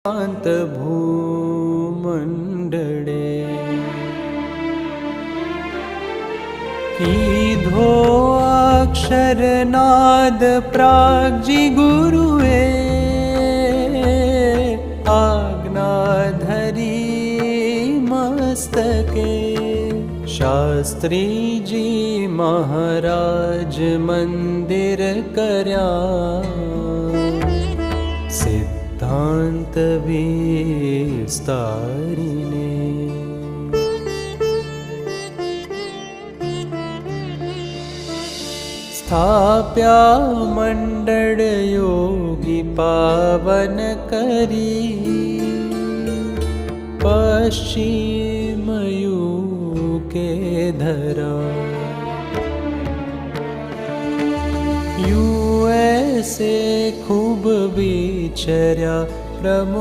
શાંત ભૂમંડળે કીધો અક્ષરનાદ પ્રાગજી ગુરુએ આજ્ઞા ધરી મસ્તકે શાસ્ત્રીજી મહારાજ મંદિર કર્યા સિદ્ધાંત વિસ્તારીને સ્થાપ્યા મંડળ યોગી પાવન કરી પશ્ચિમ યુકે ધરા યુએસે ખૂબ વિચર્યા પ્રમુખ